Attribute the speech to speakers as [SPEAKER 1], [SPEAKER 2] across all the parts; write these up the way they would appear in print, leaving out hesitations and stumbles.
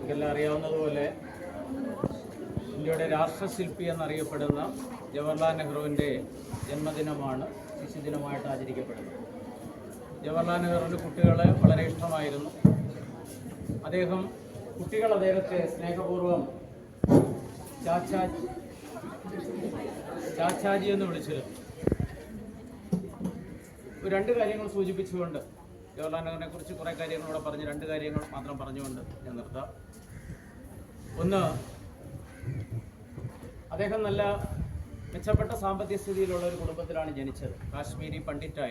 [SPEAKER 1] നമുക്കെല്ലാം അറിയാവുന്നതുപോലെ ഇന്ത്യയുടെ രാഷ്ട്രശില്പി എന്നറിയപ്പെടുന്ന ജവഹർലാൽ നെഹ്റുവിൻ്റെ ജന്മദിനമാണ് ശിശുദിനമായിട്ട് ആചരിക്കപ്പെടുന്നത്. ജവഹർലാൽ നെഹ്റുവിൻ്റെ കുട്ടികളെ വളരെ ഇഷ്ടമായിരുന്നു. കുട്ടികൾ അദ്ദേഹത്തെ സ്നേഹപൂർവ്വം ചാച്ചാജി എന്ന് വിളിച്ചിരുന്നു. രണ്ട് കാര്യങ്ങൾ സൂചിപ്പിച്ചുകൊണ്ട് ജവഹർലാൽ നെഹ്റുവിനെ കുറിച്ച് കുറേ കാര്യങ്ങൾ ഇവിടെ പറഞ്ഞ് രണ്ട് കാര്യങ്ങൾ മാത്രം പറഞ്ഞുകൊണ്ട് ഞാൻ നിർത്താം. ഒന്ന്, അദ്ദേഹം നല്ല മെച്ചപ്പെട്ട സാമ്പത്തിക സ്ഥിതിയിലുള്ള ഒരു കുടുംബത്തിലാണ് ജനിച്ചത്. കാശ്മീരി പണ്ഡിറ്റ്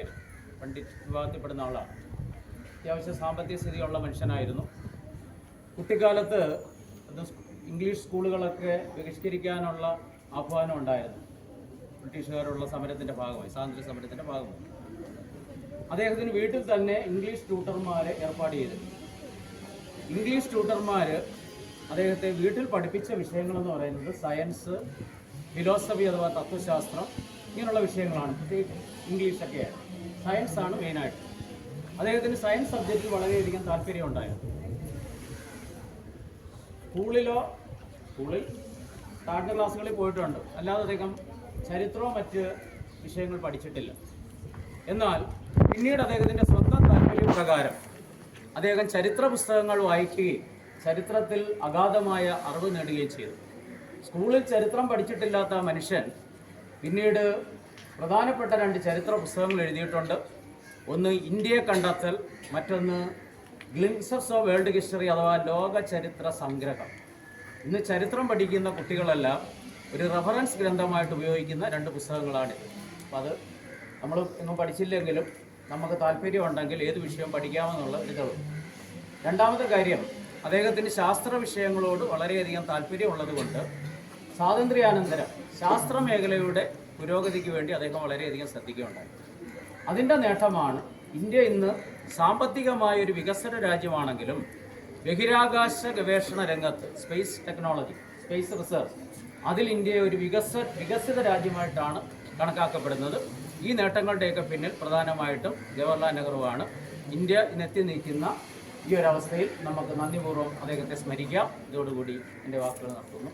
[SPEAKER 1] വിഭാഗത്തിൽപ്പെടുന്ന ആളാണ്. അത്യാവശ്യം സാമ്പത്തിക സ്ഥിതിയുള്ള മനുഷ്യനായിരുന്നു. കുട്ടിക്കാലത്ത് ഇംഗ്ലീഷ് സ്കൂളുകളൊക്കെ ബഹിഷ്കരിക്കാനുള്ള ആഹ്വാനം ഉണ്ടായിരുന്നു. ബ്രിട്ടീഷുകാരുള്ള സമരത്തിൻ്റെ ഭാഗമായി, സ്വാതന്ത്ര്യ സമരത്തിൻ്റെ ഭാഗമായി അദ്ദേഹത്തിന് വീട്ടിൽ തന്നെ ഇംഗ്ലീഷ് ട്യൂട്ടർമാരെ ഏർപ്പാട് ചെയ്തു. ഇംഗ്ലീഷ് ട്യൂട്ടർമാർ അദ്ദേഹത്തെ വീട്ടിൽ പഠിപ്പിച്ച വിഷയങ്ങളെന്ന് പറയുന്നത് സയൻസ്, ഫിലോസഫി അഥവാ തത്വശാസ്ത്രം, ഇങ്ങനെയുള്ള വിഷയങ്ങളാണ്. പ്രത്യേകിച്ച് ഇംഗ്ലീഷൊക്കെയാണ്. സയൻസാണ് മെയിനായിട്ട്. അദ്ദേഹത്തിന് സയൻസ് സബ്ജക്റ്റിൽ വളരെയധികം താല്പര്യം ഉണ്ടായിരുന്നു. സ്കൂളിൽ താഴ്ന്ന ക്ലാസ്സുകളിൽ പോയിട്ടുണ്ട്, അല്ലാതെ അദ്ദേഹം ചരിത്രവും മറ്റ് വിഷയങ്ങൾ പഠിച്ചിട്ടില്ല. എന്നാൽ പിന്നീട് അദ്ദേഹത്തിൻ്റെ സ്വന്തം താല്പര്യപ്രകാരം അദ്ദേഹം ചരിത്ര പുസ്തകങ്ങൾ വായിക്കുകയും ചരിത്രത്തിൽ അഗാധമായ അറിവ് നേടുകയും ചെയ്തു. സ്കൂളിൽ ചരിത്രം പഠിച്ചിട്ടില്ലാത്ത മനുഷ്യൻ പിന്നീട് പ്രധാനപ്പെട്ട രണ്ട് ചരിത്ര പുസ്തകങ്ങൾ എഴുതിയിട്ടുണ്ട്. ഒന്ന് ഇന്ത്യയെ കണ്ടെത്തൽ, മറ്റൊന്ന് ഗ്ലിംസസ് ഓഫ് വേൾഡ് ഹിസ്റ്ററി അഥവാ ലോക ചരിത്ര സംഗ്രഹം. ഇന്ന് ചരിത്രം പഠിക്കുന്ന കുട്ടികളെല്ലാം ഒരു റെഫറൻസ് ഗ്രന്ഥമായിട്ട് ഉപയോഗിക്കുന്ന രണ്ട് പുസ്തകങ്ങളാണ്. അപ്പോൾ അത് നമ്മൾ ഒന്നും പഠിച്ചില്ലെങ്കിലും നമുക്ക് താല്പര്യമുണ്ടെങ്കിൽ ഏത് വിഷയം പഠിക്കാമെന്നുള്ള ഒരു തെളിവ്. രണ്ടാമത്തെ കാര്യം, അദ്ദേഹത്തിന് ശാസ്ത്ര വിഷയങ്ങളോട് വളരെയധികം താല്പര്യമുള്ളതുകൊണ്ട് സ്വാതന്ത്ര്യാനന്തരം ശാസ്ത്ര മേഖലയുടെ പുരോഗതിക്ക് വേണ്ടി അദ്ദേഹം വളരെയധികം ശ്രദ്ധിക്കുകയുണ്ടായി. അതിൻ്റെ നേട്ടമാണ് ഇന്ത്യ ഇന്ന് സാമ്പത്തികമായ ഒരു വികസന രാജ്യമാണെങ്കിലും ബഹിരാകാശ ഗവേഷണ രംഗത്ത് സ്പേസ് ടെക്നോളജി, സ്പേസ് റിസർച്ച്, അതിൽ ഇന്ത്യയെ ഒരു വികസിത രാജ്യമായിട്ടാണ് കണക്കാക്കപ്പെടുന്നത്. ഈ നേട്ടങ്ങളുടെയൊക്കെ പിന്നിൽ പ്രധാനമായിട്ടും ജവഹർലാൽ നെഹ്റുവാണ്. ഇന്ത്യ ഇന്നെത്തി നിൽക്കുന്ന ഈ ഒരവസ്ഥയിൽ നമുക്ക് നന്ദിപൂർവ്വം അദ്ദേഹത്തെ സ്മരിക്കാം. ഇതോടുകൂടി എൻ്റെ വാക്കുകൾ നടത്തുന്നു.